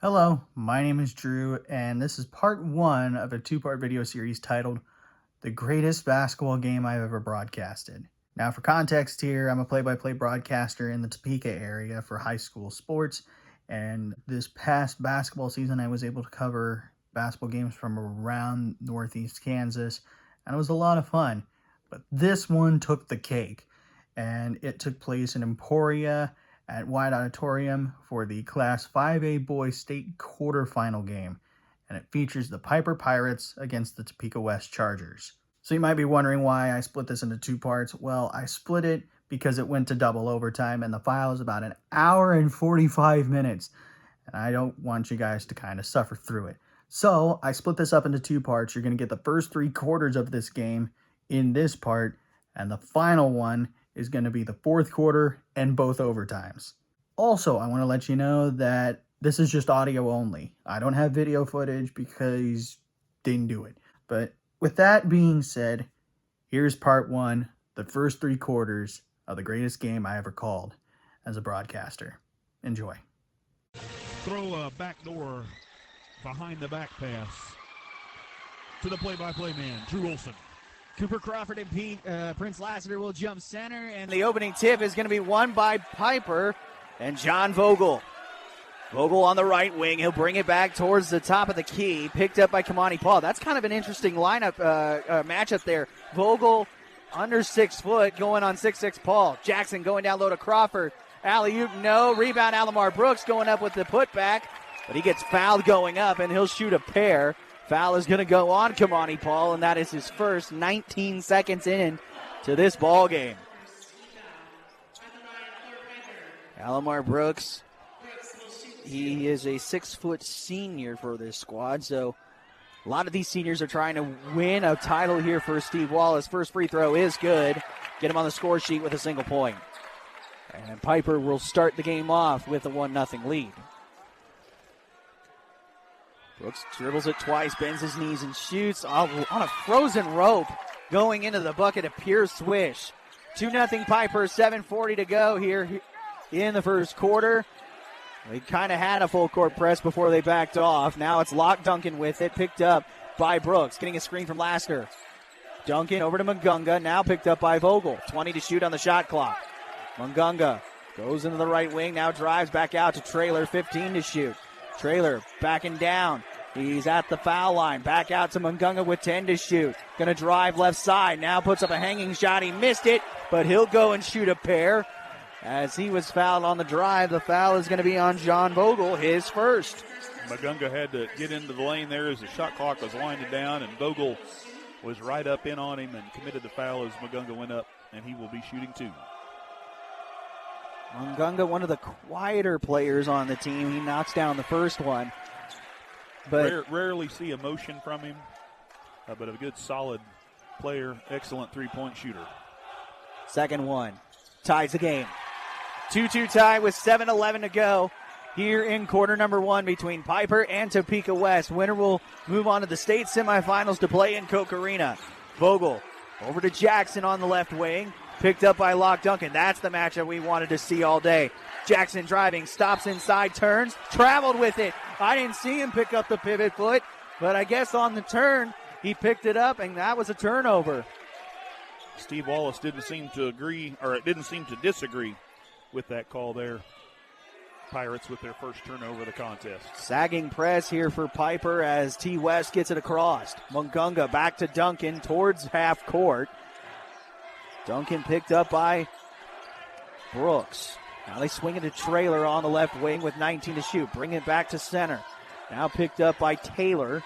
Hello, my name is Drew, and this is part one of a two-part video series titled The Greatest Basketball Game I've Ever Broadcasted. Now, for context here, I'm a play-by-play broadcaster in the Topeka area for high school sports, and this past basketball season, I was able to cover basketball games from around Northeast Kansas, and it was a lot of fun. But this one took the cake, and it took place in Emporia at White Auditorium for the Class 5A Boys State Quarterfinal game, and it features the Piper Pirates against the Topeka West Chargers. So you might be wondering why I split this into two parts. Well, I split it because it went to double overtime, and the file is about an hour and 45 minutes, and I don't want you guys to kind of suffer through it. So I split this up into two parts. You're going to get the first three quarters of this game in this part, and the final one is going to be the fourth quarter and both overtimes. Also, I want to let you know that this is just audio only. I don't have video footage because didn't do it. But with that being said, here's part one, the first three quarters of the greatest game I ever called as a broadcaster. Enjoy. Throw a backdoor behind the back pass to the play-by-play man, Drew Olson. Cooper Crawford and Prince Lassiter will jump center, and the opening tip is going to be won by Piper and John Vogel. Vogel on the right wing. He'll bring it back towards the top of the key, picked up by Kamani Paul. That's kind of an interesting lineup matchup there. Vogel under 6 foot going on 6'6" Paul. Jackson going down low to Crawford. Alley-oop, no. Rebound, Alamar Brooks going up with the putback, but he gets fouled going up, and he'll shoot a pair. Foul is going to go on Kamani Paul, and that is his first 19 seconds in to this ball game. Alamar Brooks, he is a 6-foot senior for this squad, so a lot of these seniors are trying to win a title here for Steve Wallace. First free throw is good. Get him on the score sheet with a single point. And Piper will start the game off with a 1-0 lead. Brooks dribbles it twice, bends his knees and shoots on a frozen rope going into the bucket. A pure swish. 2-0 Piper, 7:40 to go here in the first quarter. They kind of had a full court press before they backed off. Now it's Locke Duncan with it, picked up by Brooks, getting a screen from Lasker. Duncan over to Mungunga, now picked up by Vogel. 20 to shoot on the shot clock. Mungunga goes into the right wing, now drives back out to Traylor, 15 to shoot. Traylor backing down. He's at the foul line. Back out to Mungunga with 10 to shoot. Going to drive left side. Now puts up a hanging shot. He missed it, but he'll go and shoot a pair. As he was fouled on the drive, the foul is going to be on John Vogel, his first. Mungunga had to get into the lane there as the shot clock was winding down, and Vogel was right up in on him and committed the foul as Mungunga went up, and he will be shooting two. Mungunga, one of the quieter players on the team. He knocks down the first one. But rarely see emotion from him, but a good, solid player, excellent three-point shooter. Second one ties the game. 2-2 tie with 7:11 to go here in quarter number one between Piper and Topeka West. Winner will move on to the state semifinals to play in Koch Arena. Vogel over to Jackson on the left wing. Picked up by Locke Duncan. That's the matchup we wanted to see all day. Jackson driving, stops inside, turns, traveled with it. I didn't see him pick up the pivot foot, but I guess on the turn, he picked it up, and that was a turnover. Steve Wallace didn't seem to agree, or it didn't seem to disagree with that call there. Pirates with their first turnover of the contest. Sagging press here for Piper as T. West gets it across. Mungunga back to Duncan towards half court. Duncan picked up by Brooks. Now they swing it to Traylor on the left wing with 19 to shoot. Bring it back to center. Now picked up by Taylor.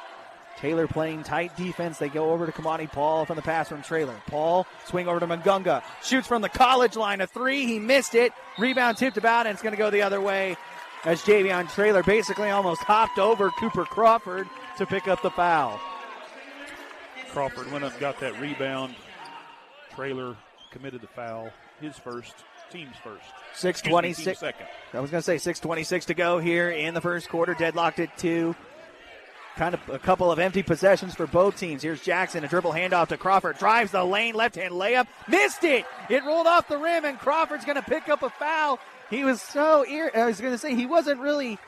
Taylor playing tight defense. They go over to Kamani Paul from the pass from Traylor. Paul swing over to Mungunga. Shoots from the college line, a three. He missed it. Rebound tipped about, and it's going to go the other way as Javion Traylor basically almost hopped over Cooper Crawford to pick up the foul. Crawford went up and got that rebound. Traylor committed the foul, his first, team's first. 6:26. I was going to say 6:26 to go here in the first quarter. Deadlocked at 2. Kind of a couple of empty possessions for both teams. Here's Jackson, a dribble handoff to Crawford. Drives the lane, left-hand layup. Missed it! It rolled off the rim, and Crawford's going to pick up a foul. He was so I was going to say he wasn't really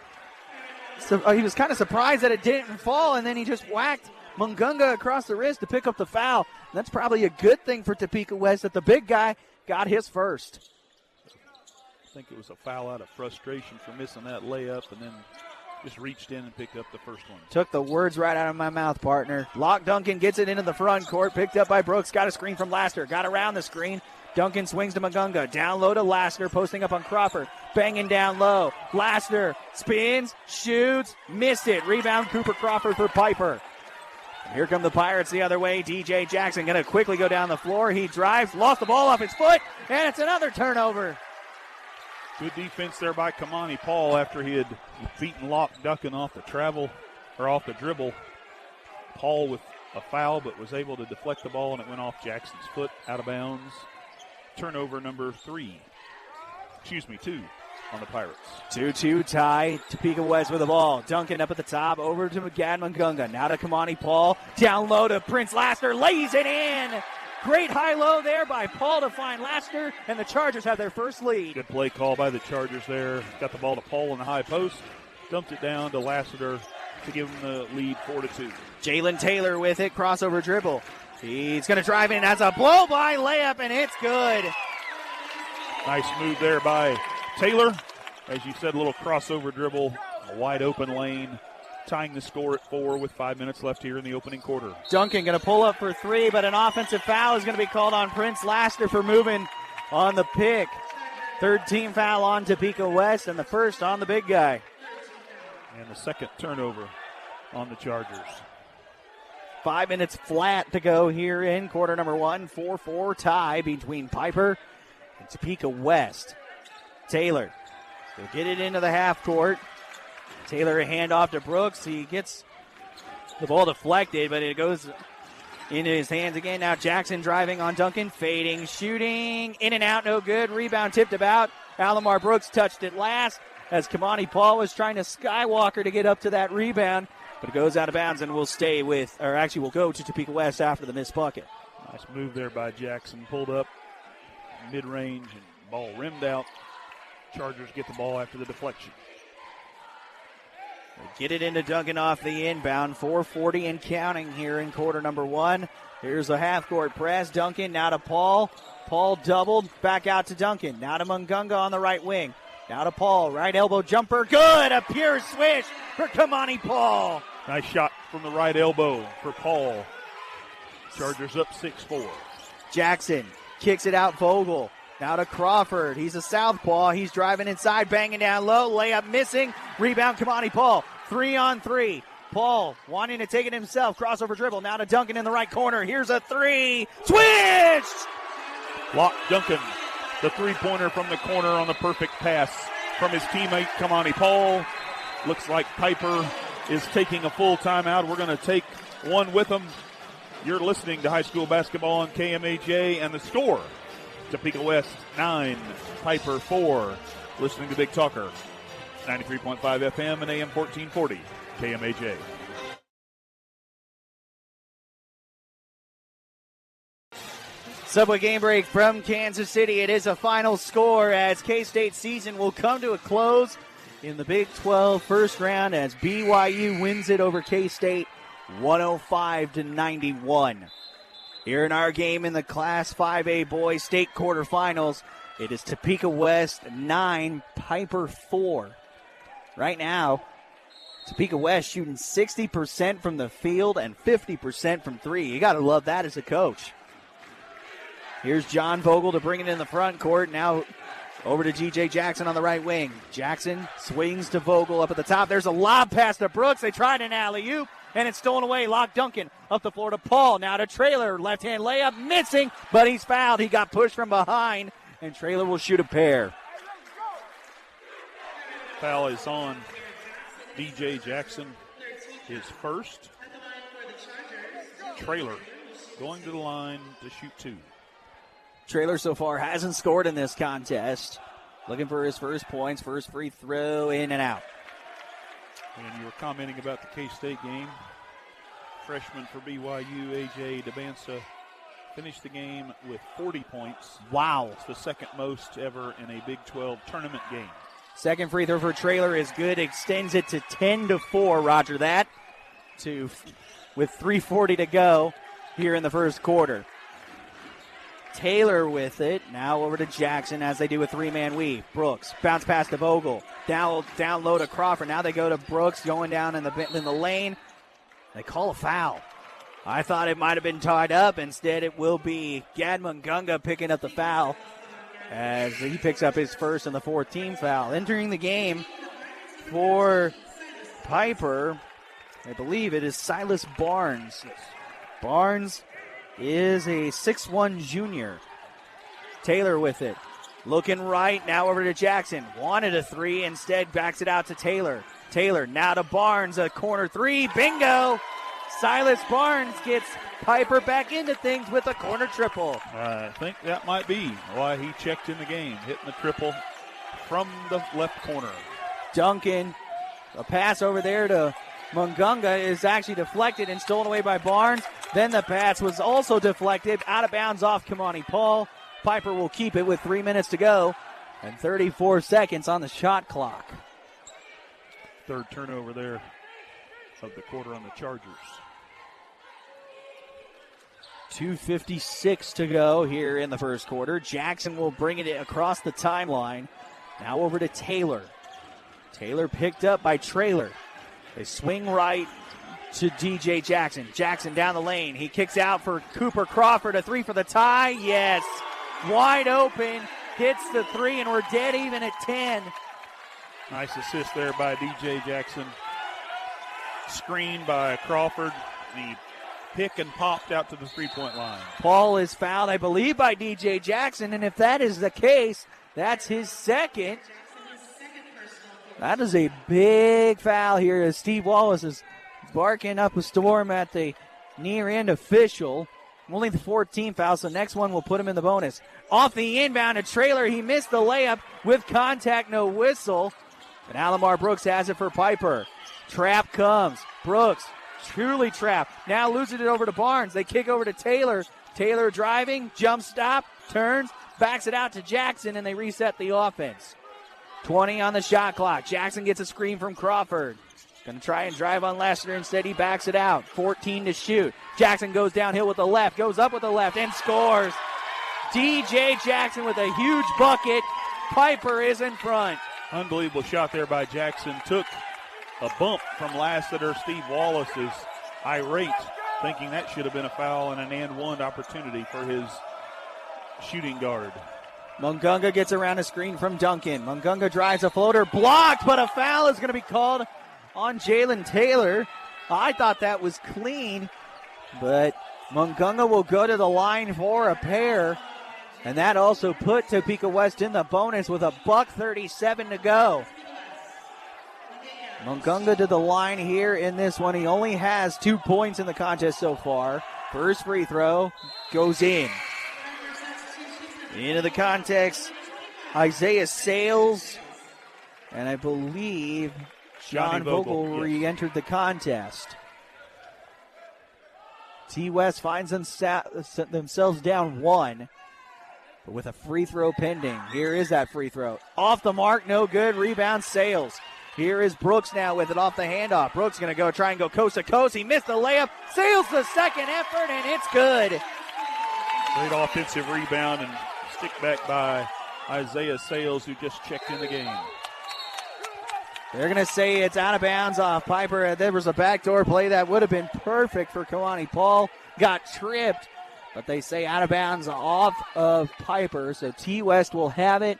he was kind of surprised that it didn't fall, and then he just whacked Mungunga across the wrist to pick up the foul. And that's probably a good thing for Topeka West that the big guy got his first. I think it was a foul out of frustration for missing that layup, and then just reached in and picked up the first one. Took the words right out of my mouth, partner. Locke Duncan gets it into the front court, picked up by Brooks, got a screen from Laster, got around the screen. Duncan swings to Mungunga, down low to Laster, posting up on Crawford, banging down low. Laster spins, shoots, missed it. Rebound Cooper Crawford for Piper. And here come the Pirates the other way. DJ Jackson going to quickly go down the floor. He drives, lost the ball off his foot, and it's another turnover. Good defense there by Kamani Paul after he had beaten Locke Duncan off the off the dribble. Paul with a foul, but was able to deflect the ball, and it went off Jackson's foot, out of bounds. Turnover number 2 on the Pirates. 2-2 tie. Topeka West with the ball. Duncan up at the top, over to Gad Mungunga. Now to Kamani Paul. Down low to Prince Laster. Lays it in. Great high-low there by Paul to find Laster, and the Chargers have their first lead. Good play call by the Chargers there. Got the ball to Paul in the high post. Dumped it down to Lassiter to give him the lead 4-2. Jalen Taylor with it. Crossover dribble. He's going to drive in as a blow-by layup, and it's good. Nice move there by Taylor. As you said, a little crossover dribble, a wide-open lane, tying the score at 4 with 5 minutes left here in the opening quarter. Duncan going to pull up for 3, but an offensive foul is going to be called on Prince Laster for moving on the pick. Third team foul on Topeka West, and the first on the big guy. And the second turnover on the Chargers. 5 minutes flat to go here in quarter number 1. 4-4 tie between Piper and Topeka West. Taylor will get it into the half court. Taylor a handoff to Brooks. He gets the ball deflected, but it goes into his hands again. Now Jackson driving on Duncan, fading, shooting, in and out, no good. Rebound tipped about. Alomar Brooks touched it last as Kamani Paul was trying to skywalker to get up to that rebound. But it goes out of bounds and will go to Topeka West after the missed bucket. Nice move there by Jackson. Pulled up mid-range and ball rimmed out. Chargers get the ball after the deflection. They get it into Duncan off the inbound. 4:40 and counting here in quarter number 1. Here's a half-court press. Duncan now to Paul. Paul doubled. Back out to Duncan. Now to Mungunga on the right wing. Now to Paul. Right elbow jumper. Good. A pure swish for Kamani Paul. Nice shot from the right elbow for Paul. Chargers up 6-4. Jackson kicks it out. Vogel. Now to Crawford. He's a southpaw. He's driving inside, banging down low. Layup missing. Rebound Kamani Paul. 3-on-3. Paul wanting to take it himself. Crossover dribble. Now to Duncan in the right corner. Here's a 3. Switch! Locke Duncan, the three-pointer from the corner on the perfect pass from his teammate Kamani Paul. Looks like Piper is taking a full timeout. We're going to take one with them. You're listening to high school basketball on KMAJ, and the score, Topeka West 9, Piper 4. Listening to Big Talker, 93.5 FM and AM 1440, KMAJ. Subway game break from Kansas City. It is a final score as K-State's season will come to a close in the Big 12 first round as BYU wins it over K-State 105-91. Here in our game in the Class 5A boys state quarterfinals, it is Topeka West 9, Piper 4. Right now, Topeka West shooting 60% from the field and 50% from 3. You got to love that as a coach. Here's John Vogel to bring it in the front court. Now over to G.J. Jackson on the right wing. Jackson swings to Vogel up at the top. There's a lob pass to Brooks. They tried an alley-oop, and it's stolen away. Locke Duncan up the floor to Paul. Now to Traylor. Left-hand layup missing, but he's fouled. He got pushed from behind, and Traylor will shoot a pair. Foul is on D.J. Jackson, his first. Traylor going to the line to shoot 2. Traylor so far hasn't scored in this contest. Looking for his first points, first free throw, in and out. And you were commenting about the K-State game. Freshman for BYU, A.J. DeBansa, finished the game with 40 points. Wow. It's the second most ever in a Big 12 tournament game. Second free throw for Traylor is good. Extends it to 10-4. Roger that. With 3:40 to go here in the first quarter. Taylor with it. Now over to Jackson as they do a three-man weave. Brooks bounce pass to Vogel. Down low to Crawford. Now they go to Brooks going down in the lane. They call a foul. I thought it might have been tied up. Instead, it will be Gad Mungunga picking up the foul as he picks up his first and the fourth team foul. Entering the game for Piper, I believe it is Silas Barnes. Barnes is a 6'1 junior. Taylor with it. Looking right, now over to Jackson. Wanted a three, instead backs it out to Taylor. Taylor now to Barnes, a corner three. Bingo! Silas Barnes gets Piper back into things with a corner triple. I think that might be why he checked in the game, hitting the triple from the left corner. Duncan, a pass over there to Mungunga is actually deflected and stolen away by Barnes. Then the pass was also deflected, out of bounds off Kamani Paul. Piper will keep it with 3 minutes to go and 34 seconds on the shot clock. Third turnover there of the quarter on the Chargers. 2:56 to go here in the first quarter. Jackson will bring it across the timeline. Now over to Taylor. Taylor picked up by Traylor. They swing right to DJ Jackson. Jackson down the lane. He kicks out for Cooper Crawford. A three for the tie. Yes. Wide open. Hits the three, and we're dead even at 10. Nice assist there by DJ Jackson. Screen by Crawford. He pick and popped out to the three-point line. Paul is fouled, I believe, by DJ Jackson, and if that is the case, that's his second. That is a big foul here as Steve Wallace is barking up a storm at the near-end official. Only the 14th foul, so next one will put him in the bonus. Off the inbound to Traylor. He missed the layup with contact, no whistle. And Alamar Brooks has it for Piper. Trap comes. Brooks, truly trapped. Now loses it over to Barnes. They kick over to Taylor. Taylor driving, jump stop, turns, backs it out to Jackson, and they reset the offense. 20 on the shot clock. Jackson gets a screen from Crawford. Going to try and drive on Lester. Instead, he backs it out. 14 to shoot. Jackson goes downhill with the left, goes up with the left, and scores. DJ Jackson with a huge bucket. Piper is in front. Unbelievable shot there by Jackson. Took a bump from Lassiter. Steve Wallace is irate, thinking that should have been a foul and an and one opportunity for his shooting guard. Mungunga gets around a screen from Duncan. Mungunga drives a floater, blocked, but a foul is going to be called on Jalen Taylor. I thought that was clean, but Mungunga will go to the line for a pair, and that also put Topeka West in the bonus with a $1:37 to go. Mungunga to the line here in this one. He only has 2 points in the contest so far. First free throw goes in. Into the context, Isaiah Sales, and I believe John Vogel re-entered the contest. T-West finds themselves down 1, but with a free throw pending. Here is that free throw. Off the mark, no good. Rebound, Sales. Here is Brooks now with it off the handoff. Brooks going to try and go coast to coast. He missed the layup. Sales the second effort, and it's good. Great offensive rebound and stick back by Isaiah Sales, who just checked in the game. They're going to say it's out of bounds off Piper. There was a backdoor play that would have been perfect for Kamani Paul. Got tripped, but they say out of bounds off of Piper. So T-West will have it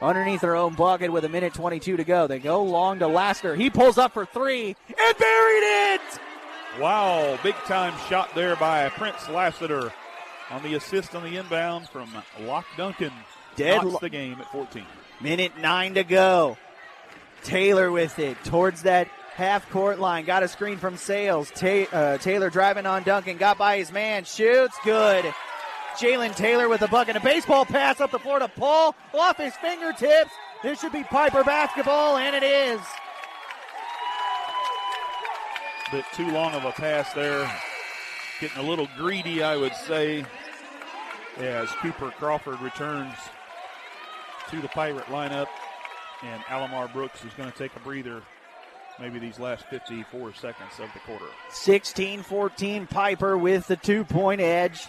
underneath their own bucket with 1:22 to go. They go long to Lasker. He pulls up for three and buried it! Wow, big-time shot there by Prince Lassiter on the assist on the inbound from Locke Duncan. Knocks the game at 14. 1:09 to go. Taylor with it towards that half-court line. Got a screen from Sales. Taylor driving on Duncan. Got by his man. Shoots. Good. Jalen Taylor with a bucket. A baseball pass up the floor to Paul. Off his fingertips. This should be Piper basketball, and it is. Bit too long of a pass there. Getting a little greedy, I would say, as Cooper Crawford returns to the Pirate lineup. And Alomar Brooks is going to take a breather maybe these last 54 seconds of the quarter. 16-14, Piper with the 2-point edge.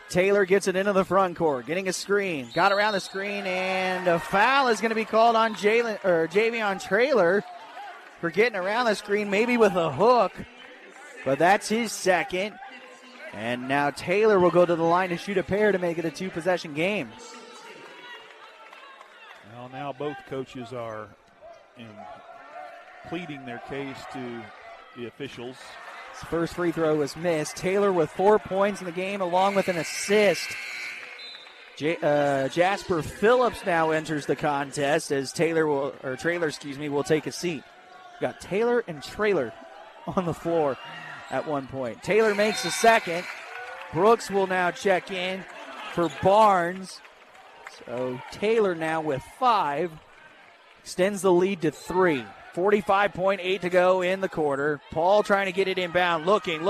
Taylor gets it into the front court, getting a screen. Got around the screen, and a foul is going to be called on Javion Traylor for getting around the screen, maybe with a hook. But that's his second. And now Taylor will go to the line to shoot a pair to make it a 2-possession game. Well, now both coaches are pleading their case to the officials. His first free throw was missed. Taylor with 4 points in the game along with an assist. Jasper Phillips now enters the contest as Traylor will take a seat. We got Taylor and Traylor on the floor at one point. Taylor makes the second. Brooks will now check in for Barnes. So Taylor now with 5 extends the lead to 3. 45.8 to go in the quarter. Paul trying to get it inbound. Looking.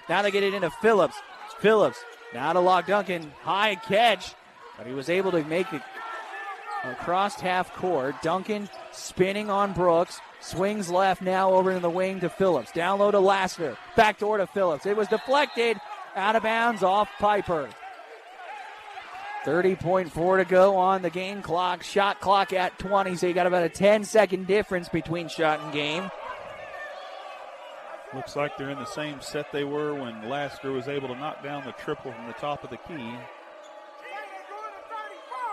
Now they get it into Phillips. Phillips now to Locke Duncan. High catch, but he was able to make it across half court. Duncan spinning on Brooks. Swings left now over in the wing to Phillips. Down low to Lassiter. Backdoor to Phillips. It was deflected. Out of bounds off Piper. 30.4 to go on the game clock. Shot clock at 20, so you got about a 10-second difference between shot and game. Looks like they're in the same set they were when Lassiter was able to knock down the triple from the top of the key.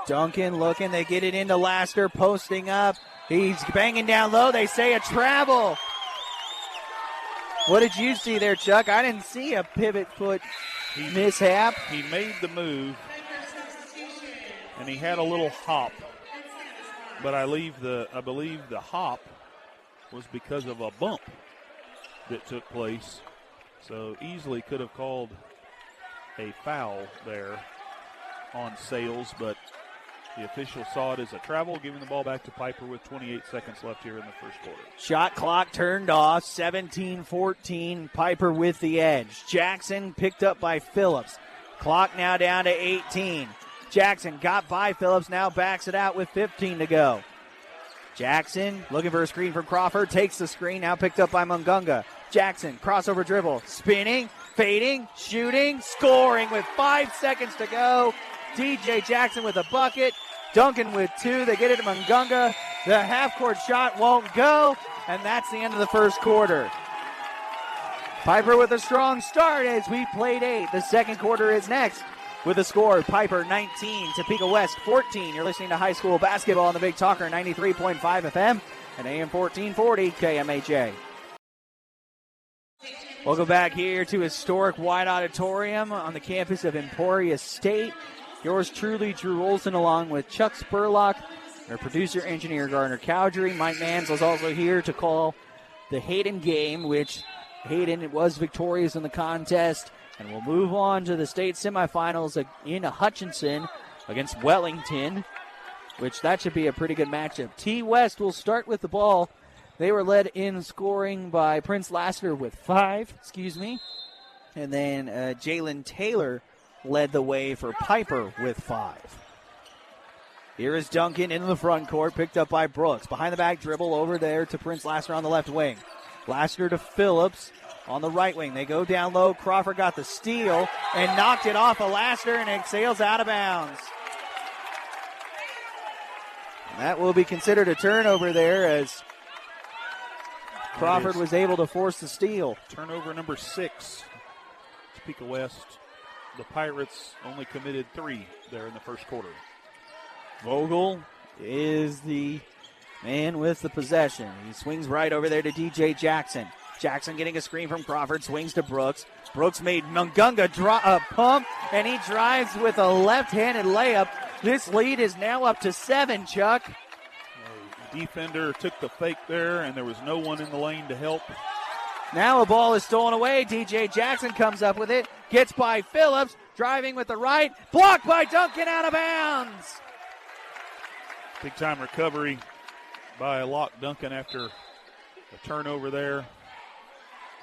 Duncan looking. They get it into Lassiter, posting up. He's banging down low. They say a travel. What did you see there, Chuck? I didn't see a pivot foot mishap. He made the move, and he had a little hop. But I believe the hop was because of a bump that took place. So easily could have called a foul there on Sales, but the official saw it as a travel, giving the ball back to Piper with 28 seconds left here in the first quarter. Shot clock turned off, 17-14, Piper with the edge. Jackson picked up by Phillips. Clock now down to 18. Jackson got by Phillips, now backs it out with 15 to go. Jackson looking for a screen from Crawford, takes the screen, now picked up by Mungunga. Jackson, crossover dribble, spinning, fading, shooting, scoring with 5 seconds to go. DJ Jackson with a bucket, Duncan with 2. They get it to Mungunga. The half-court shot won't go, and that's the end of the first quarter. Piper with a strong start as we played 8. The second quarter is next with a score. Piper 19, Topeka West 14. You're listening to high school basketball on the Big Talker 93.5 FM and AM 1440 KMHA. Welcome back here to historic White Auditorium on the campus of Emporia State. Yours truly, Drew Olson, along with Chuck Spurlock, our producer, engineer, Gardner Cowdery. Mike Mans was also here to call the Hayden game, which Hayden was victorious in the contest. And we'll move on to the state semifinals in Hutchinson against Wellington, which that should be a pretty good matchup. T West will start with the ball. They were led in scoring by Prince Lassiter with 5, And then Jalen Taylor led the way for Piper with 5. Here is Duncan into the front court, picked up by Brooks. Behind the back dribble over there to Prince Lassiter on the left wing. Lassiter to Phillips on the right wing. They go down low. Crawford got the steal and knocked it off of Lassiter, and it sails out of bounds. And that will be considered a turnover there as Crawford was able to force the steal. Turnover number 6. Topeka West. The Pirates only committed 3 there in the first quarter. Vogel is the man with the possession. He swings right over there to DJ Jackson. Jackson getting a screen from Crawford, swings to Brooks. Brooks made Mungunga pump, and he drives with a left-handed layup. This lead is now up to 7, Chuck. The defender took the fake there, and there was no one in the lane to help. Now a ball is stolen away. DJ Jackson comes up with it, gets by Phillips, driving with the right, blocked by Duncan, out of bounds. Big time recovery by Locke Duncan after a turnover there.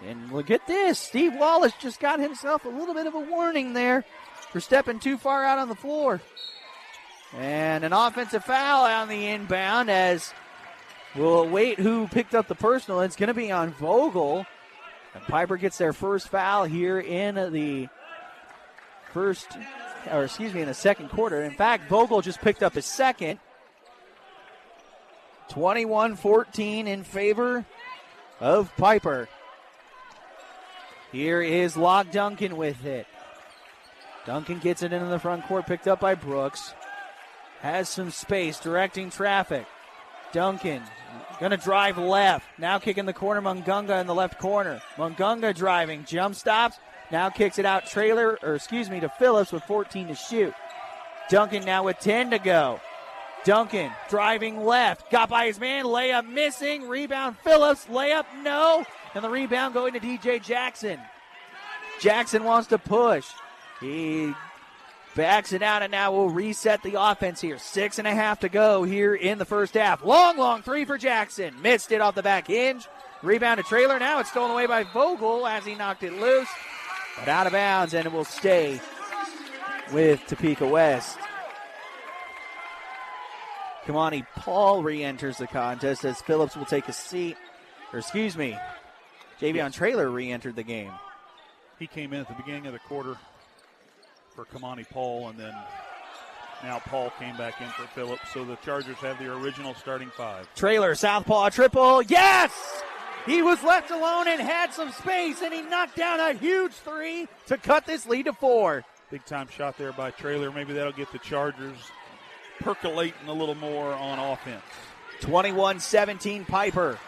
And look at this. Steve Wallace just got himself a little bit of a warning there for stepping too far out on the floor. And an offensive foul on the inbound as we'll wait who picked up the personal. It's going to be on Vogel. And Piper gets their first foul here in the in the second quarter. In fact, Vogel just picked up his second. 21-14 in favor of Piper. Here is Locke Duncan with it. Duncan gets it into the front court, picked up by Brooks. Has some space, directing traffic. Duncan going to drive left. Now kicking the corner, Mungunga in the left corner. Mungunga driving, jump stops. Now kicks it out to Phillips with 14 to shoot. Duncan now with 10 to go. Duncan driving left, got by his man, layup missing, rebound Phillips, layup no, and the rebound going to DJ Jackson. Jackson wants to push. He backs it out, and now we'll reset the offense here. 6.5 to go here in the first half. Long three for Jackson. Missed it off the back hinge. Rebound to Traylor. Now it's stolen away by Vogel as he knocked it loose. But out of bounds, and it will stay with Topeka West. Kamani Paul re-enters the contest as Phillips will take a seat. Javion Traylor re-entered the game. He came in at the beginning of the quarter for Kamani Paul, and then now Paul came back in for Phillips. So the Chargers have the original starting five. Traylor, southpaw triple. Yes! He was left alone and had some space, and he knocked down a huge three to cut this lead to 4. Big-time shot there by Traylor. Maybe that'll get the Chargers percolating a little more on offense. 21-17 Piper.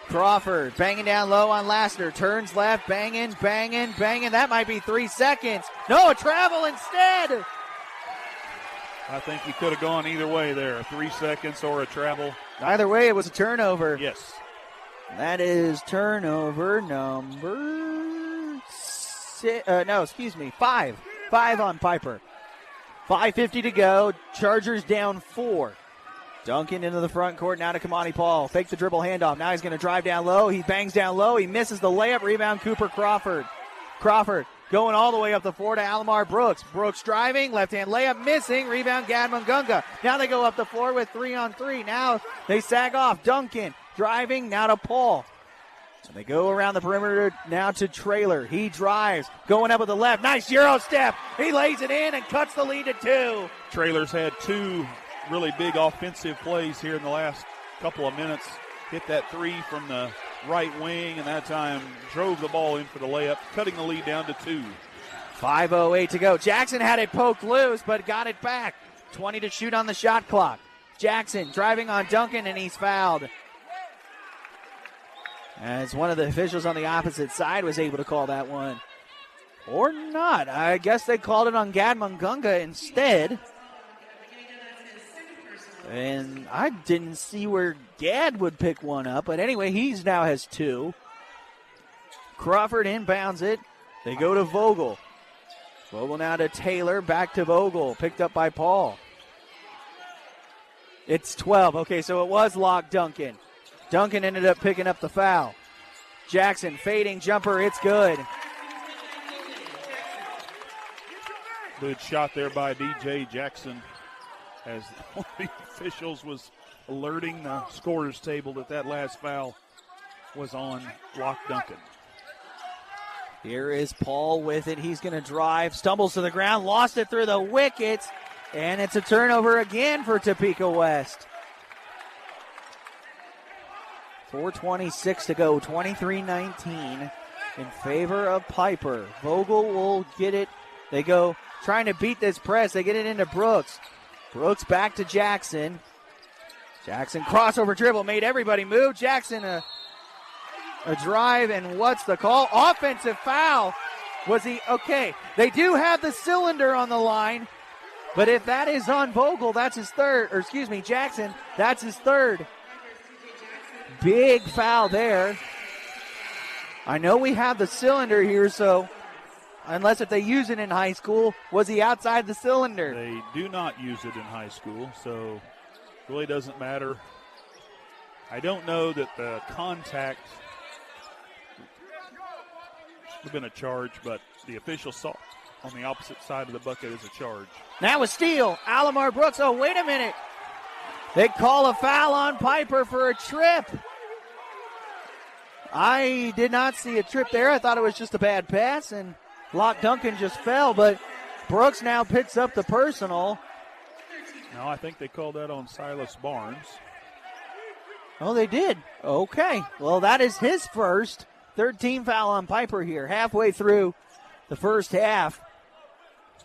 Crawford banging down low on Lassiter. Turns left, banging. That might be 3 seconds. No, a travel instead. I think he could have gone either way there. 3 seconds or a travel. Either way, it was a turnover. Yes. That is turnover number 5. 5 on Piper. 5:50 to go. Chargers down 4. Duncan into the front court. Now to Kamani Paul. Fake the dribble handoff. Now he's going to drive down low. He bangs down low. He misses the layup. Rebound Cooper Crawford. Crawford going all the way up the floor to Alomar Brooks. Brooks driving. Left-hand layup missing. Rebound Gad Mungunga. Now they go up the floor with 3-on-3. Now they sag off. Duncan driving. Now to Paul. And they go around the perimeter now to Traylor. He drives, going up with the left. Nice Euro step. He lays it in and cuts the lead to 2. Traylor's had 2 really big offensive plays here in the last couple of minutes. Hit that 3 from the right wing, and that time drove the ball in for the layup, cutting the lead down to 2. 5:08 to go. Jackson had it poked loose, but got it back. 20 to shoot on the shot clock. Jackson driving on Duncan, and he's fouled. As one of the officials on the opposite side was able to call that one. Or not. I guess they called it on Gad Mungunga instead. And I didn't see where Gad would pick one up. But anyway, he's now has 2. Crawford inbounds it. They go to Vogel. Vogel now to Taylor. Back to Vogel. Picked up by Paul. It's 12. Okay, so it was Locke Duncan. Duncan ended up picking up the foul. Jackson fading jumper. It's good. Good shot there by DJ Jackson as one of the officials was alerting the scorer's table that last foul was on Locke Duncan. Here is Paul with it. He's going to drive. Stumbles to the ground. Lost it through the wickets. And it's a turnover again for Topeka West. 4:26 to go, 23-19 in favor of Piper. Vogel will get it. They go trying to beat this press. They get it into Brooks. Brooks back to Jackson. Jackson crossover dribble, made everybody move. Jackson a drive, and what's the call? Offensive foul. Was he? Okay, they do have the cylinder on the line, but if that is on Vogel, that's his third, Jackson, that's his third. Big foul there. I know we have the cylinder here, so unless if they use it in high school, was he outside the cylinder? They do not use it in high school, so it really doesn't matter. I don't know that the contact should have been a charge, but the official saw on the opposite side of the bucket is a charge. Now a steal. Alamar Brooks. Oh, wait a minute. They call a foul on Piper for a trip. I did not see a trip there. I thought it was just a bad pass, and Locke Duncan just fell, but Brooks now picks up the personal. No, I think they called that on Silas Barnes. Oh, they did. Okay. Well, that is his first. Third team foul on Piper here. Halfway through the first half,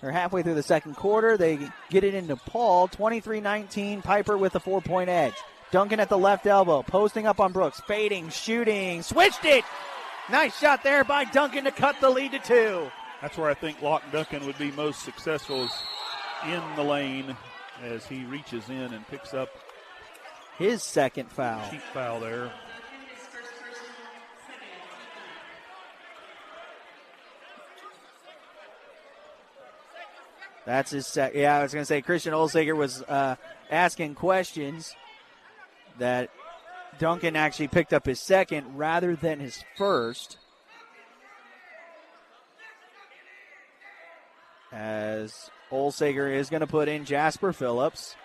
or halfway through the second quarter, they get it into Paul. 23-19, Piper with a 4-point edge. Duncan at the left elbow, posting up on Brooks, fading, shooting, switched it. Nice shot there by Duncan to cut the lead to 2. That's where I think Locke Duncan would be most successful, is in the lane as he reaches in and picks up his second foul. Cheap foul there. That's his second. Yeah, I was going to say Christian Olsager was asking questions that Duncan actually picked up his second rather than his first. As Olsager is going to put in Jasper Phillips.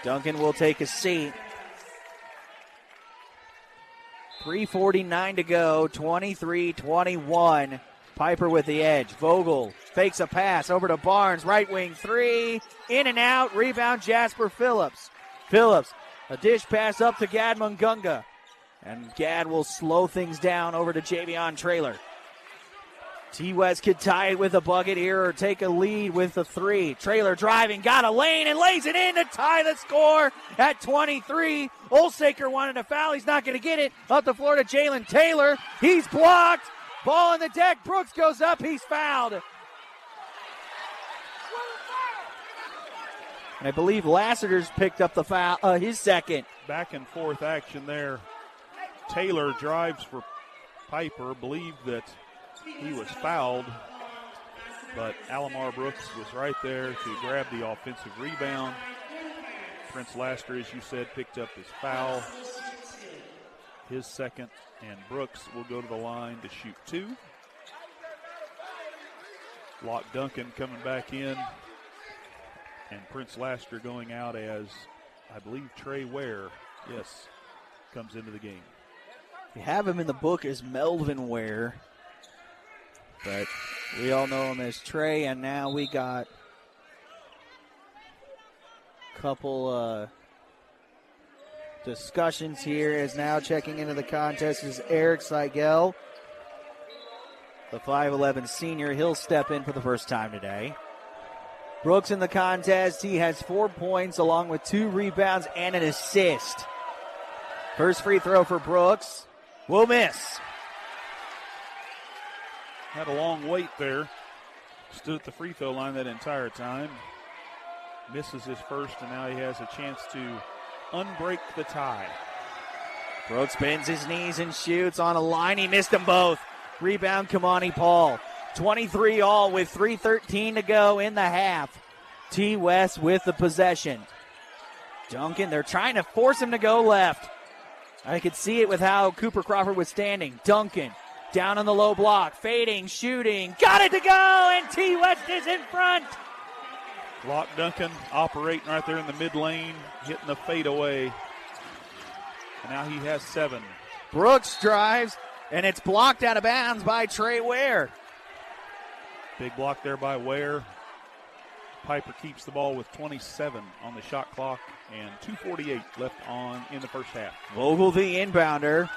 Duncan will take a seat. 3:49 to go, 23-21. Piper with the edge. Vogel fakes a pass over to Barnes. Right wing three. In and out. Rebound Jasper Phillips. Phillips, a dish pass up to Gad Mungunga. And Gad will slow things down over to Javion Traylor. T-West could tie it with a bucket here or take a lead with a three. Traylor driving, got a lane and lays it in to tie the score at 23. Olsaker wanted a foul. He's not going to get it. Up the floor to Jalen Taylor. He's blocked. Ball on the deck. Brooks goes up. He's fouled. And I believe Lassiter's picked up the foul, his second. Back and forth action there. Taylor drives for Piper, believed that he was fouled, but Alamar Brooks was right there to grab the offensive rebound. Prince Laster, as you said, picked up his foul, his second, and Brooks will go to the line to shoot 2. Locke Duncan coming back in, and Prince Laster going out as, I believe, Trey Ware, yes, comes into the game. We have him in the book as Melvin Ware, but we all know him as Trey, and now we got a couple discussions here. As now checking into the contest is Eric Seigel, the 5'11 senior. He'll step in for the first time today. Brooks in the contest. He has 4 points along with 2 rebounds and an assist. First free throw for Brooks will miss. Had a long wait there. Stood at the free throw line that entire time. Misses his first, and now he has a chance to unbreak the tie. Brooks bends his knees and shoots on a line. He missed them both. Rebound, Kamani Paul. 23 all with 3:13 to go in the half. T. West with the possession. Duncan, they're trying to force him to go left. I could see it with how Cooper Crawford was standing. Duncan down on the low block, fading, shooting, got it to go, and T. West is in front. Locke Duncan operating right there in the mid lane, hitting the fadeaway. And now he has 7. Brooks drives, and it's blocked out of bounds by Trey Ware. Big block there by Ware. Piper keeps the ball with 27 on the shot clock and 2:48 left in the first half. Vogel the inbounder.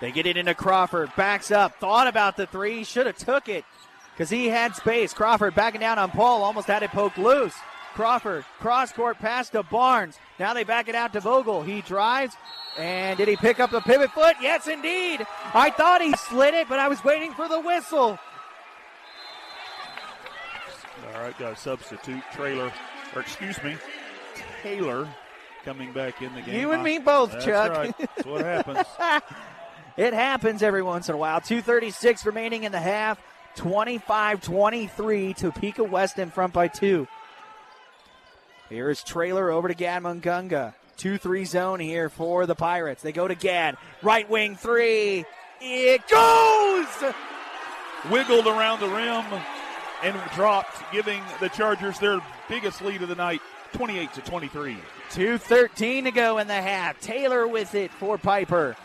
They get it into Crawford. Backs up. Thought about the three. Should have took it because he had space. Crawford backing down on Paul. Almost had it poked loose. Crawford, cross-court pass to Barnes. Now they back it out to Vogel. He drives. And did he pick up the pivot foot? Yes, indeed. I thought he slid it, but I was waiting for the whistle. All right, got a substitute. Taylor coming back in the game. You and me both, That's Chuck. Right. That's what happens. It happens every once in a while. 2:36 remaining in the half. 25-23. Topeka West in front by 2. Here is Traylor over to Gad Mungunga. 2-3 zone here for the Pirates. They go to Gad. Right wing three. It goes! Wiggled around the rim. and dropped, giving the Chargers their biggest lead of the night, 28-23. 2:13 to go in the half. Taylor with it for Piper.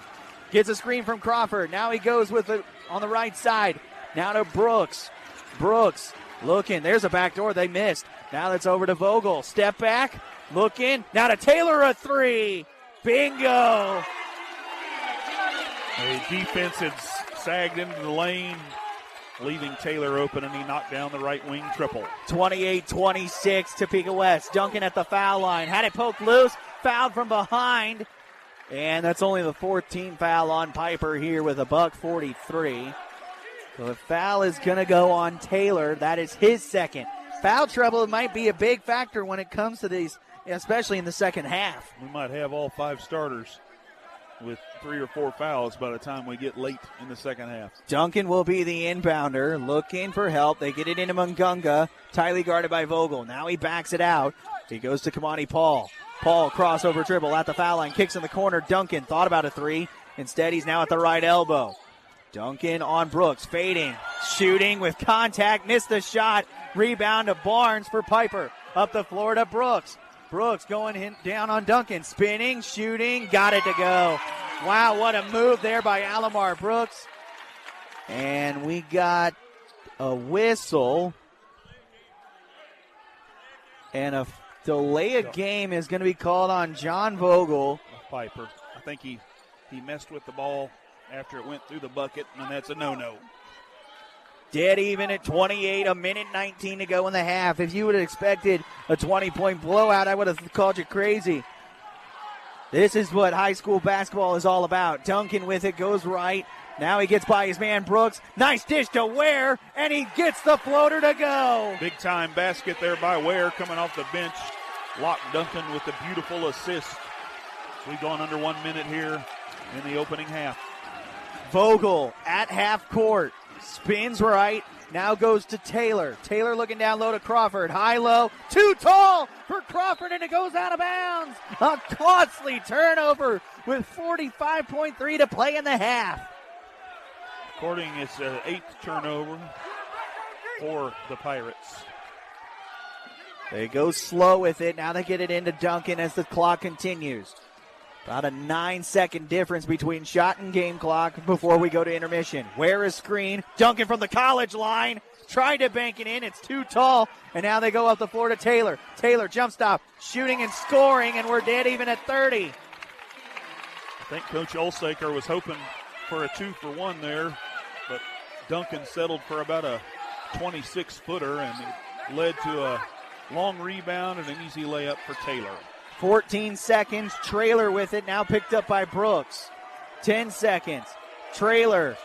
Gets a screen from Crawford. Now he goes with it on the right side. Now to Brooks. Brooks looking. There's a backdoor they missed. Now that's over to Vogel. Step back. Looking. Now to Taylor, a three. Bingo. A defense had sagged into the lane, leaving Taylor open, and he knocked down the right wing triple. 28-26, Topeka West. Duncan at the foul line. Had it poked loose. Fouled from behind. And that's only the 14th foul on Piper here with a $1:43. So the foul is going to go on Taylor. That is his second. Foul trouble might be a big factor when it comes to these, especially in the second half. We might have all 5 starters with 3 or 4 fouls by the time we get late in the second half. Duncan will be the inbounder, looking for help. They get it into Mungunga. Tightly guarded by Vogel. Now he backs it out. He goes to Kamani Paul. Paul crossover dribble at the foul line. Kicks in the corner. Duncan thought about a three. Instead, he's now at the right elbow. Duncan on Brooks. Fading. Shooting with contact. Missed the shot. Rebound to Barnes for Piper. Up the floor to Brooks. Brooks going down on Duncan. Spinning, shooting, got it to go. Wow, what a move there by Alomar Brooks. And we got a whistle. And a delay of game is going to be called on John Vogel. Piper. I think he messed with the ball after it went through the bucket, and that's a no-no. Dead even at 28, a minute 19 to go in the half. If you would have expected a 20-point blowout, I would have called you crazy. This is what high school basketball is all about. Duncan with it, goes right. Now he gets by his man Brooks. Nice dish to Ware, and he gets the floater to go. Big-time basket there by Ware coming off the bench. Lock Duncan with the beautiful assist. We've gone under 1 minute here in the opening half. Vogel at half court. Spins right, now goes to Taylor. Taylor looking down low to Crawford. High-low, too tall for Crawford, and it goes out of bounds. A costly turnover with 45.3 to play in the half. According, it's an 8th turnover for the Pirates. They go slow with it. Now they get it into Duncan as the clock continues. About a 9-second difference between shot and game clock before we go to intermission. Where is screen? Duncan from the college line. Tried to bank it in. It's too tall. And now they go up the floor to Taylor. Taylor jump stop. Shooting and scoring. And we're dead even at 30. I think Coach Olsaker was hoping for a 2-for-1 there. But Duncan settled for about a 26-footer. And it led to a long rebound and an easy layup for Taylor. 14 seconds, Trailer with it, now picked up by Brooks. 10 seconds, Trailer,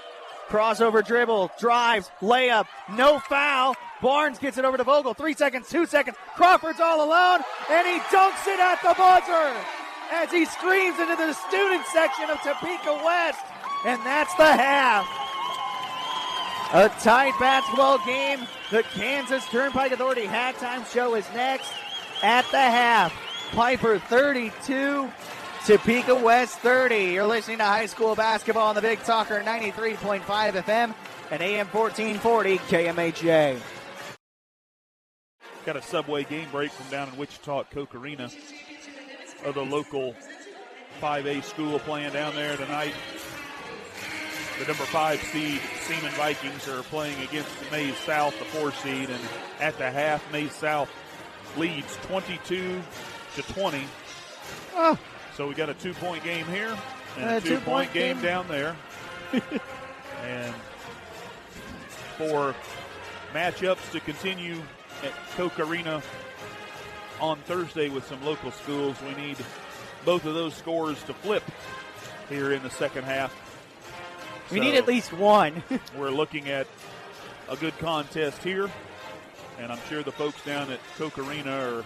crossover dribble, drives, layup, no foul. Barnes gets it over to Vogel, 3 seconds, 2 seconds. Crawford's all alone, and he dunks it at the buzzer as he screams into the student section of Topeka West, and that's the half. A tight basketball game. The Kansas Turnpike Authority halftime show is next at the half. Piper 32, Topeka West 30. You're listening to high school basketball on the Big Talker 93.5 FM and AM 1440 KMHJ. Got a subway game break from down in Wichita at Koch Arena. Of the local 5A school playing down there tonight. The number 5 seed Seaman Vikings are playing against Maize South, the 4 seed, and at the half, Maize South leads 22-20. Oh. So we got a 2-point game here and a 2-point game down there. And for matchups to continue at Koch Arena on Thursday with some local schools, we need both of those scores to flip here in the second half. We need at least one. We're looking at a good contest here, and I'm sure the folks down at Koch Arena are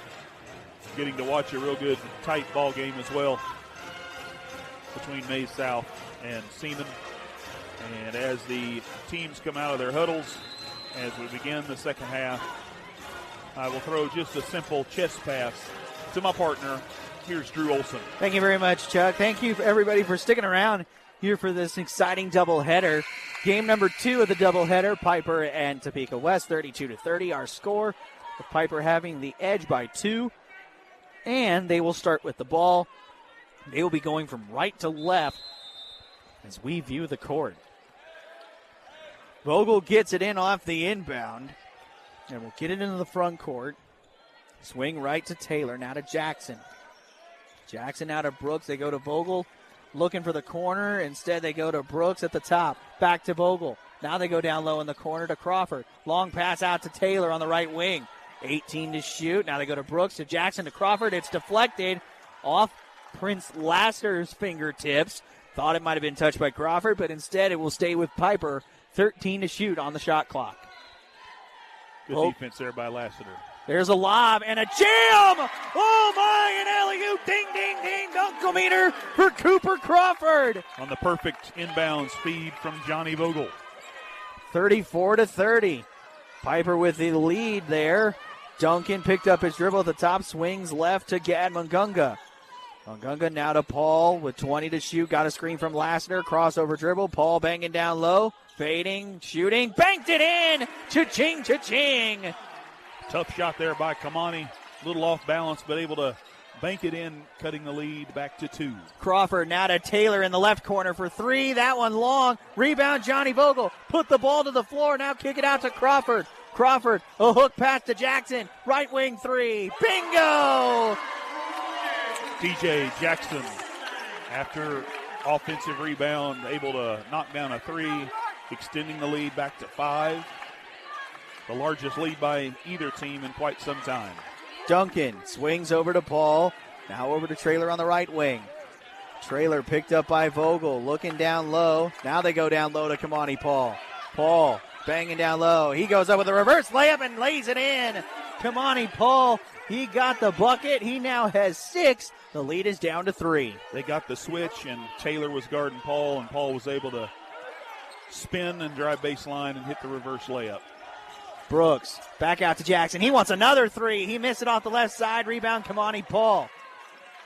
getting to watch a real good tight ball game as well between Maize South and Seaman. And as the teams come out of their huddles, as we begin the second half, I will throw just a simple chest pass to my partner. Here's Drew Olson. Thank you very much, Chuck. Thank you, everybody, for sticking around here for this exciting doubleheader. Game number 2 of the doubleheader, Piper and Topeka West, 32-30. Our score, with Piper having the edge by 2. And they will start with the ball. They will be going from right to left as we view the court. Vogel gets it in off the inbound. And we'll get it into the front court. Swing right to Taylor, now to Jackson. Jackson out of Brooks. They go to Vogel looking for the corner. Instead, they go to Brooks at the top. Back to Vogel. Now they go down low in the corner to Crawford. Long pass out to Taylor on the right wing. 18 to shoot. Now they go to Brooks, to Jackson, to Crawford. It's deflected off Prince Lasser's fingertips. Thought it might have been touched by Crawford, but instead it will stay with Piper. 13 to shoot on the shot clock. Good defense there by Lassiter. There's a lob and a jam! Oh my, an alley-oop, ding, ding, ding, dunkometer for Cooper Crawford. On the perfect inbounds feed from Johnny Vogel. 34-30. Piper with the lead there. Duncan picked up his dribble at the top, swings left to Gad Mungunga. Mungunga now to Paul with 20 to shoot. Got a screen from Lassiter. Crossover dribble. Paul banging down low. Fading, shooting. Banked it in. Cha-ching, cha-ching. Tough shot there by Kamani. A little off balance, but able to bank it in, cutting the lead back to 2. Crawford now to Taylor in the left corner for 3. That one long. Rebound, Johnny Vogel. Put the ball to the floor. Now kick it out to Crawford. Crawford, a hook pass to Jackson. Right wing 3. Bingo! DJ Jackson, after offensive rebound, able to knock down a 3, extending the lead back to 5. The largest lead by either team in quite some time. Duncan swings over to Paul. Now over to Traylor on the right wing. Traylor picked up by Vogel, looking down low. Now they go down low to Kamani Paul. Paul banging down low. He goes up with a reverse layup and lays it in. Kamani Paul, he got the bucket. He now has 6. The lead is down to 3. They got the switch, and Taylor was guarding Paul, and Paul was able to spin and drive baseline and hit the reverse layup. Brooks back out to Jackson. He wants another 3. He missed it off the left side. Rebound, Kamani Paul.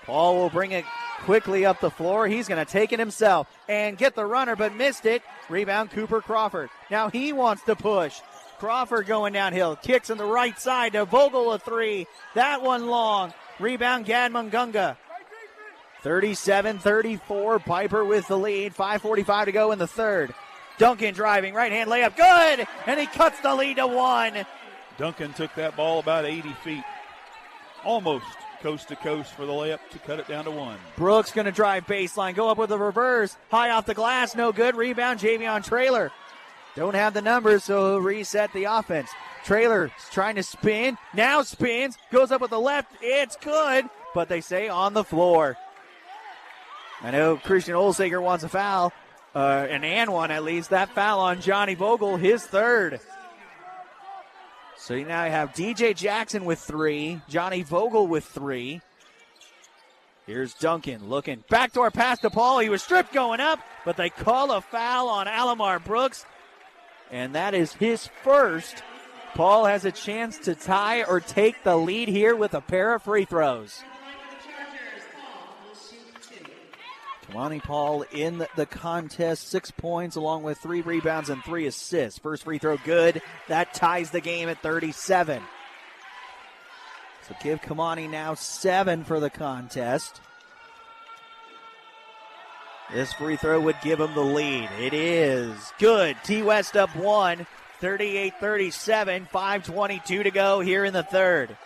Paul will bring it quickly up the floor. He's going to take it himself and get the runner, but missed it. Rebound, Cooper Crawford. Now he wants to push. Crawford going downhill. Kicks on the right side to Vogel, a 3. That one long. Rebound, Gad Mungunga. 37-34. Piper with the lead. 5:45 to go in the third. Duncan driving, right-hand layup, good! And he cuts the lead to 1. Duncan took that ball about 80 feet. Almost coast to coast for the layup to cut it down to 1. Brooks going to drive baseline, go up with a reverse. High off the glass, no good. Rebound, Javion Traylor. Don't have the numbers, so he'll reset the offense. Traylor trying to spin, now spins, goes up with the left. It's good, but they say on the floor. I know Christian Olsager wants a foul. And one at least. That foul on Johnny Vogel, his 3rd. So you now have DJ Jackson with 3, Johnny Vogel with 3. Here's Duncan looking. Backdoor pass to Paul. He was stripped going up, but they call a foul on Alamar Brooks. And that is his 1st. Paul has a chance to tie or take the lead here with a pair of free throws. Kamani Paul in the contest, 6 points along with 3 rebounds and 3 assists. First free throw good. That ties the game at 37. So give Kamani now 7 for the contest. This free throw would give him the lead. It is good. T-West up 1, 38-37, 5:22 to go here in the third.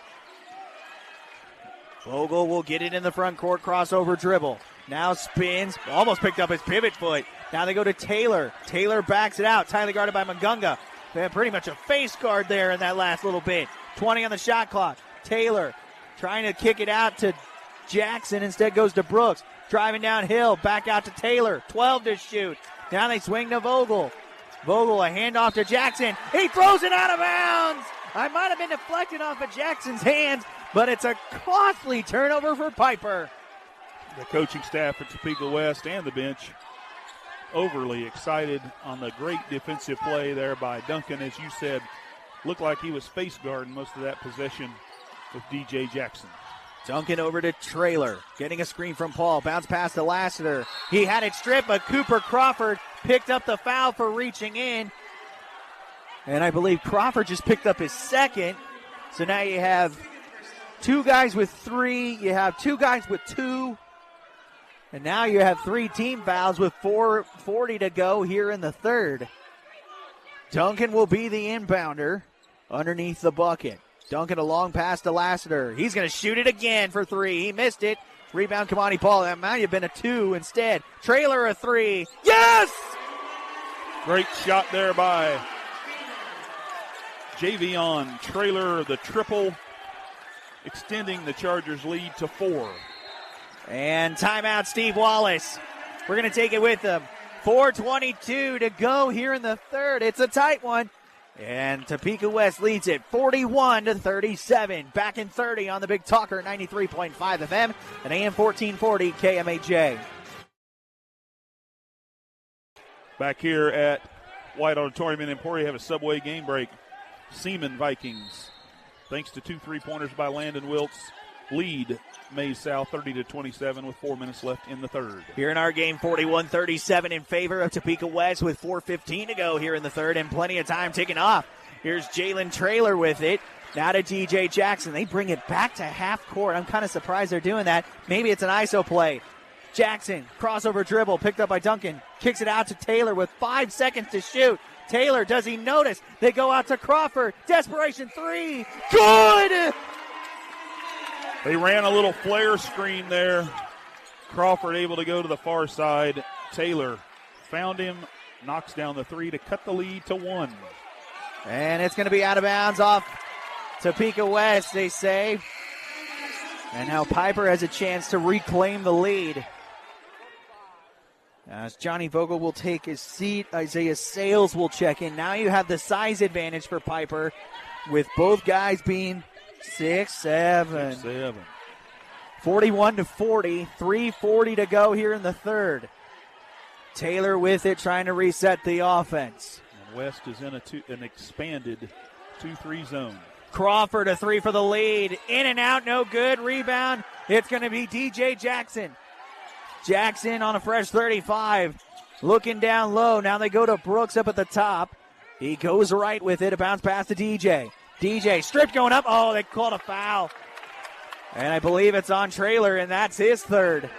Vogel will get it in the front court, crossover dribble. Now spins, almost picked up his pivot foot. Now they go to Taylor. Taylor backs it out, tightly guarded by Mungunga. They have pretty much a face guard there in that last little bit. 20 on the shot clock. Taylor trying to kick it out to Jackson, instead goes to Brooks. Driving downhill, back out to Taylor. 12 to shoot. Now they swing to Vogel. Vogel, a handoff to Jackson. He throws it out of bounds. I might have been deflected off of Jackson's hands, but it's a costly turnover for Piper. The coaching staff at Topeka West and the bench overly excited on the great defensive play there by Duncan. As you said, looked like he was face guarding most of that possession with DJ Jackson. Duncan over to Traylor. Getting a screen from Paul. Bounce pass to Lassiter. He had it stripped, but Cooper Crawford picked up the foul for reaching in. And I believe Crawford just picked up his second. So now you have two guys with 3. You have 2 guys with 2. And now you have 3 team fouls with 4:40 to go here in the third. Duncan will be the inbounder underneath the bucket. Duncan a long pass to Lassiter. He's going to shoot it again for 3. He missed it. Rebound, Kamani Paul. That might have been a 2 instead. Traylor a 3. Yes! Great shot there by Javion Traylor, the triple, extending the Chargers' lead to 4. And timeout, Steve Wallace. We're going to take it with him. 4:22 to go here in the third. It's a tight one. And Topeka West leads it 41-37. Back in 30 on the Big Talker, 93.5 FM and AM 1440 KMAJ. Back here at White Auditorium in Emporia, have a Subway game break. Seaman Vikings, thanks to 2 3-pointers by Landon Wiltz, lead Mays South 30-27 with 4 minutes left in the third. Here in our game, 41-37 in favor of Topeka West with 4:15 to go here in the third and plenty of time ticking off. Here's Jalen Traylor with it. Now to DJ Jackson. They bring it back to half court. I'm kind of surprised they're doing that. Maybe it's an ISO play. Jackson, crossover dribble, picked up by Duncan. Kicks it out to Taylor with 5 seconds to shoot. Taylor, does he notice? They go out to Crawford. Desperation 3. Good! They ran a little flare screen there. Crawford able to go to the far side. Taylor found him, knocks down the 3 to cut the lead to 1. And it's going to be out of bounds off Topeka West, they say. And now Piper has a chance to reclaim the lead. As Johnny Vogel will take his seat, Isaiah Sales will check in. Now you have the size advantage for Piper with both guys being 6'7". 41-40, 3:40 to go here in the third. Taylor with it, trying to reset the offense. And West is in an expanded 2-3 zone. Crawford a 3 for the lead. In and out, no good. Rebound. It's going to be DJ Jackson. Jackson on a fresh 35. Looking down low. Now they go to Brooks up at the top. He goes right with it. A bounce pass to DJ. DJ stripped going up. Oh, they called a foul. And I believe it's on Traylor, and that's his third.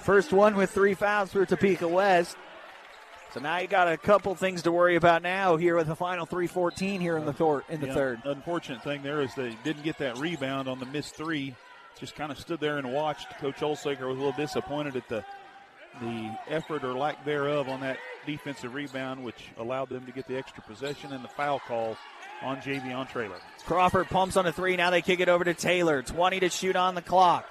First one with 3 fouls for Topeka West. So now you got a couple things to worry about now here with the final 3:14 here in the third. Unfortunate thing there is they didn't get that rebound on the missed 3. Just kind of stood there and watched. Coach Olsaker was a little disappointed at the effort or lack thereof on that defensive rebound, which allowed them to get the extra possession and the foul call on Javion Traylor. Crawford pumps on a 3. Now they kick it over to Taylor. 20 to shoot on the clock.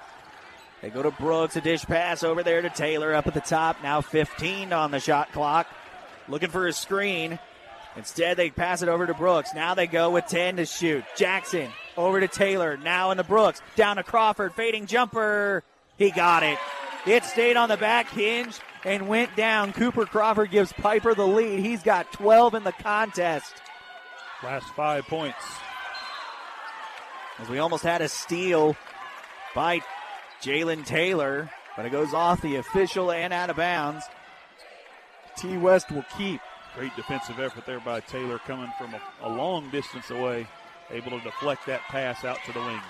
They go to Brooks. A dish pass over there to Taylor up at the top. Now 15 on the shot clock. Looking for a screen. Instead, they pass it over to Brooks. Now they go with 10 to shoot. Jackson over to Taylor. Now into Brooks. Down to Crawford. Fading jumper. He got it. It stayed on the back hinge and went down. Cooper Crawford gives Piper the lead. He's got 12 in the contest. Last 5 points. As we almost had a steal by Jalen Taylor, but it goes off the official and out of bounds. T. West will keep. Great defensive effort there by Taylor, coming from a long distance away, able to deflect that pass out to the wing.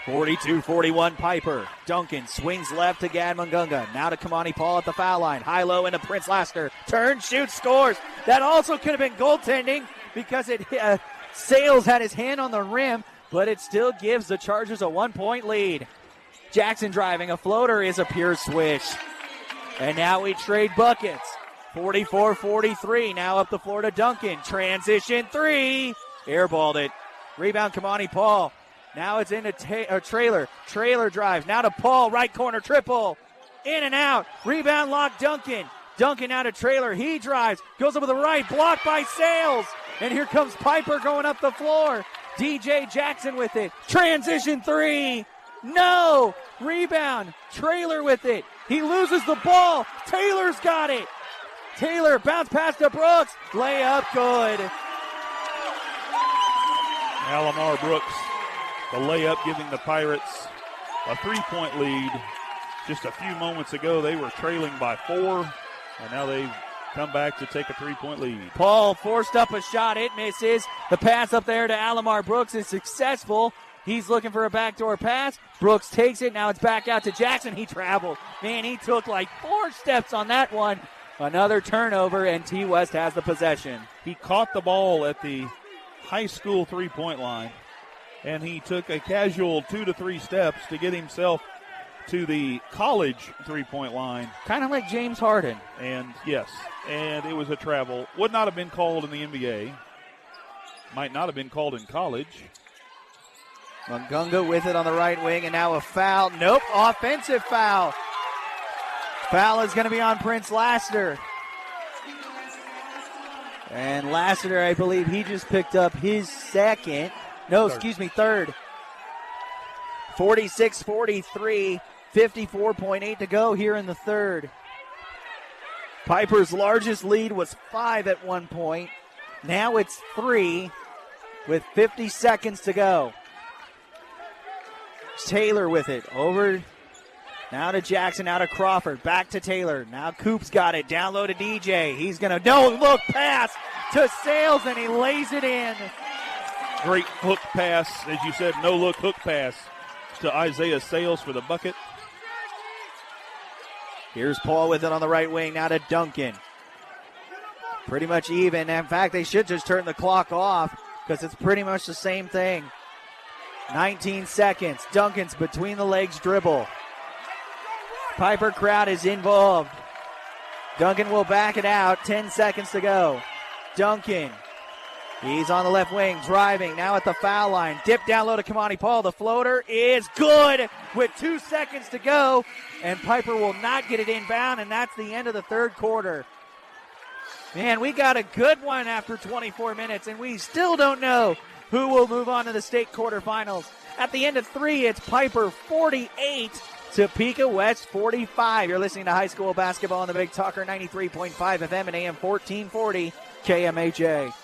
42-41 Piper. Duncan swings left to Gad Mungunga. Now to Kamani Paul at the foul line. High-low into Prince Lasker. Turn, shoots, scores. That also could have been goaltending because Sales had his hand on the rim, but it still gives the Chargers a 1-point lead. Jackson driving. A floater is a pure swish. And now we trade buckets. 44-43. Now up the floor to Duncan. Transition 3. Airballed it. Rebound Kamani Paul. Now it's into Traylor. Traylor drives. Now to Paul. Right corner triple. In and out. Rebound lock Duncan. Duncan out of Traylor. He drives. Goes up with the right. Blocked by Sales. And here comes Piper going up the floor. DJ Jackson with it. Transition 3. No. Rebound. Traylor with it. He loses the ball. Taylor's got it. Taylor bounce pass to Brooks. Layup good. Alamar Brooks The layup giving the Pirates a 3-point lead. Just a few moments ago, they were trailing by 4, and now they've come back to take a 3-point lead. Paul forced up a shot. It misses. The pass up there to Alamar Brooks is successful. He's looking for a backdoor pass. Brooks takes it. Now it's back out to Jackson. He traveled. Man, he took like 4 steps on that one. Another turnover, and T. West has the possession. He caught the ball at the high school 3-point line, and he took a casual 2 to 3 steps to get himself to the college 3-point line. Kind of like James Harden. And yes, and it was a travel. Would not have been called in the NBA. Might not have been called in college. Mungunga with it on the right wing, and now a foul. Nope, offensive foul. Foul is going to be on Prince Lassiter. And Lassiter, I believe he just picked up his third. 46-43, 54.8 to go here in the third. Piper's largest lead was 5 at one point. Now it's 3 with 50 seconds to go. Taylor with it. Over now to Jackson, now to Crawford. Back to Taylor. Now Coop's got it. Down low to DJ. He's going to no-look pass to Sales, and he lays it in. Great hook pass. As you said, no-look hook pass to Isaiah Sales for the bucket. Here's Paul with it on the right wing. Now to Duncan. Pretty much even. In fact, they should just turn the clock off because it's pretty much the same thing. 19 seconds. Duncan's between the legs dribble. Piper crowd is involved. Duncan will back it out. 10 seconds to go. Duncan. He's on the left wing, driving, now at the foul line. Dip down low to Kamani Paul. The floater is good with 2 seconds to go. And Piper will not get it inbound, and that's the end of the third quarter. Man, we got a good one after 24 minutes, and we still don't know who will move on to the state quarterfinals. At the end of 3, it's Piper 48, Topeka West 45. You're listening to high school basketball on the Big Talker 93.5 FM and AM 1440 KMHA.